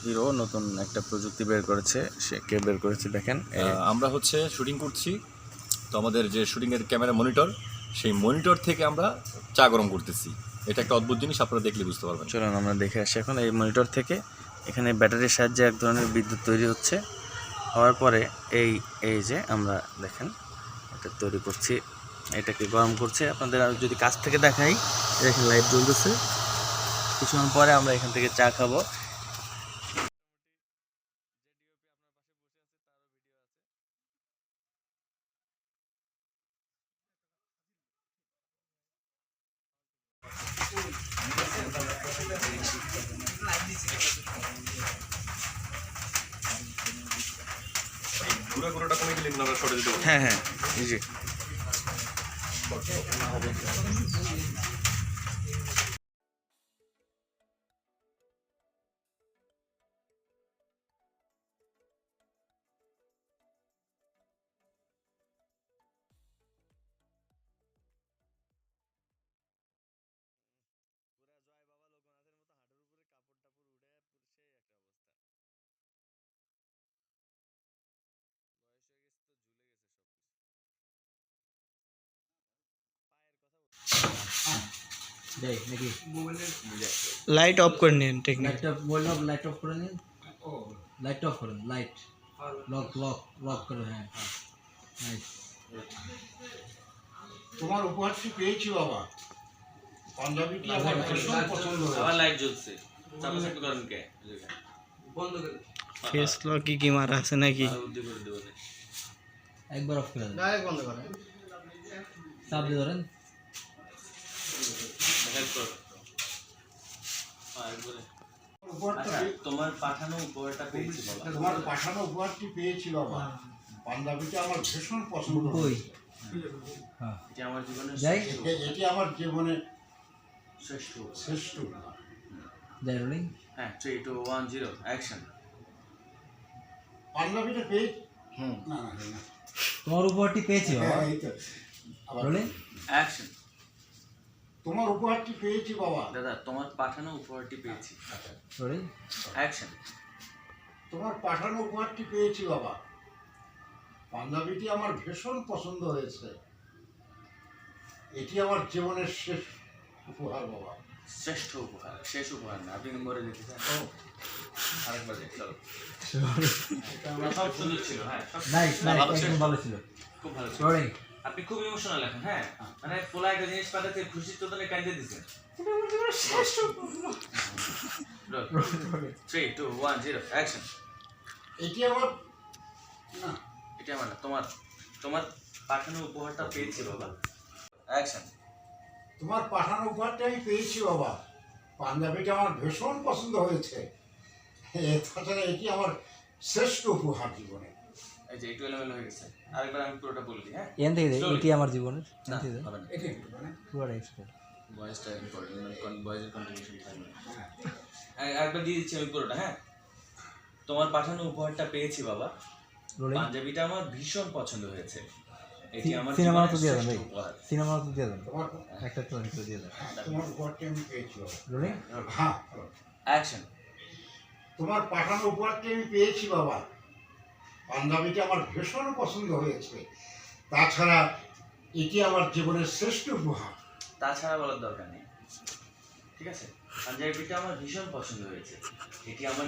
Hero নতুন একটা প্রযুক্তি বের করেছে, সে কে বের করেছে দেখেন। আমরা হচ্ছে শুটিং করছি, তো আমাদের যে শুটিংয়ের ক্যামেরা মনিটর, সেই মনিটর থেকে আমরা চা গরম করতেছি। এটা একটা অদ্ভুত জিনিস, আপনারা দেখলে বুঝতে পারবেন। চলুন আমরা দেখে আসি এখন। এই মনিটর থেকে এখানে ব্যাটারির সাহায্যে এক ধরনের বিদ্যুৎ তৈরি হচ্ছে, হওয়ার পরে এই যে আমরা দেখেন এটা তৈরি করছি, এটাকে গরম করছে। আপনাদের যদি কাছ থেকে দেখাই, দেখেন লাইট জ্বলতেছে। কিছুক্ষণ পরে আমরা এখান থেকে চা খাবো। হ্যাঁ হ্যাঁ, জি। লাইট অফ করে নিন, টেকনিক লাইটটা বললাম, লাইট অফ করে নিন। লাইট অফ করেন, লাইট লক লক লক করে। হ্যাঁ লাইট। তোমার উপহারটি পেয়েছি বাবা, পাঞ্জাবিটি আমার ভীষণ পছন্দ হয়েছে। আবার লাইট জ্বলছে, চাপা চাপি করেন কে? বন্ধ করে ফেস লক কি মারা আছে নাকি? বুদ্ধি করে দেবো না। একবার অফ করে দেন, ডাইরেক্ট বন্ধ করেন। চাপ দিয়ে ধরেন। হেল্প করো। একবারে। উপহারটা আচ্ছা, তোমার পাঠানো উপহারটা পেয়েছি বাবা। তোমার পাঠানো উপহারটি পেয়েছি বাবা, পাঞ্জাবিটি আমার ভীষণ পছন্দ কই? হয়েছে। হ্যাঁ এটা আমার জীবনের যাই এটি আমার জীবনের শ্রেষ্ঠ। শ্রেষ্ঠ। যাই রোলিং। হ্যাঁ, 3 2 1 0 অ্যাকশন। পাঞ্জাবিটা পেয়ে না না না, তোমার উপহারটি পেয়েছি বাবা। হ্যাঁ, এই তো আবার রোলিং। অ্যাকশন। তোমার উপহারটি পেয়েছি বাবা, দাদা, তোমার পাঠানো উপহারটি পেয়েছি। রোলিং। অ্যাকশন। তোমার পাঠানো উপহারটি পেয়েছি বাবা, পাঞ্জাবিটি আমার ভীষণ পছন্দ হয়েছে। এটি আমার জীবনের শেষ উপহার বাবা। শ্রেষ্ঠ উপহার, শেষ উপহার না, আপনি নম্বরে দিতে চান? আরেকবার যাই, চলো। সব সুন্দর ছিল, হ্যাঁ, সব নাইস নাইস, ভালো ছিল। একদম ভালো ছিল। খুব ভালো ছিল। রোলিং। আপনি খুব ইমোশনাল এখন, হ্যাঁ, মানে পোলা একটা জিনিস পাঠাতে খুশি তো তোনে কাঁদে দিছেন। 3 2 1 0 অ্যাকশন। এটি আমার না, এটা আমার না, তোমার তোমার পাঠানো উপহারটা পেয়েছি বাবা। অ্যাকশন। তোমার পাঠানো উপহারটি আমি পেয়েছি বাবা, পাঞ্জাবিটা আমার ভীষণ পছন্দ হয়েছে। তাছাড়া এটি আমার শ্রেষ্ঠ উপহার জীবনে। এই যে একটু এলোমেলো হয়ে গেছে, আরেকবার আমি পুরোটা বলে দিই, হ্যাঁ। এন থেকে দেই, Slowly. এটি আমার জীবনের। না, এন থেকে দেই, হবে না, এটি একটু মানে পুরোটা এক্সট্রা। ভয়েসটা ইম্পর্টেন্ট, ভয়েসের কন্ট্রিবিউশন থাকবে। আরেকবার দিয়ে দিচ্ছি আমি পুরোটা, হ্যাঁ। তোমার পাঠানো উপহারটা পেয়েছি বাবা, রোলিং। পাঞ্জাবিটা আমার ভীষণ পছন্দ হয়েছে। এটি আমার সিনেমা তো জীবনের দিয়ে দেন শ্রেষ্ঠ ভাই, উপহার। সিনেমা তো দিয়ে দেন, তোমার একটা চরিত্র দিয়ে দেন। তোমার উপহারটি আমি পেয়েছি বাবা। রোলিং। হ্যাঁ, অ্যাকশন। তোমার পাঠানো উপহারটি আমি পেয়েছি বাবা, পাঞ্জাবিটা আমার ভীষণ পছন্দ হয়েছে। তাছাড়া এটি আমার জীবনের শ্রেষ্ঠ উপহার। তাছাড়া বলার দরকার নেই, ঠিক আছে। পাঞ্জাবিটা আমার ভীষণ পছন্দ হয়েছে, এটি আমার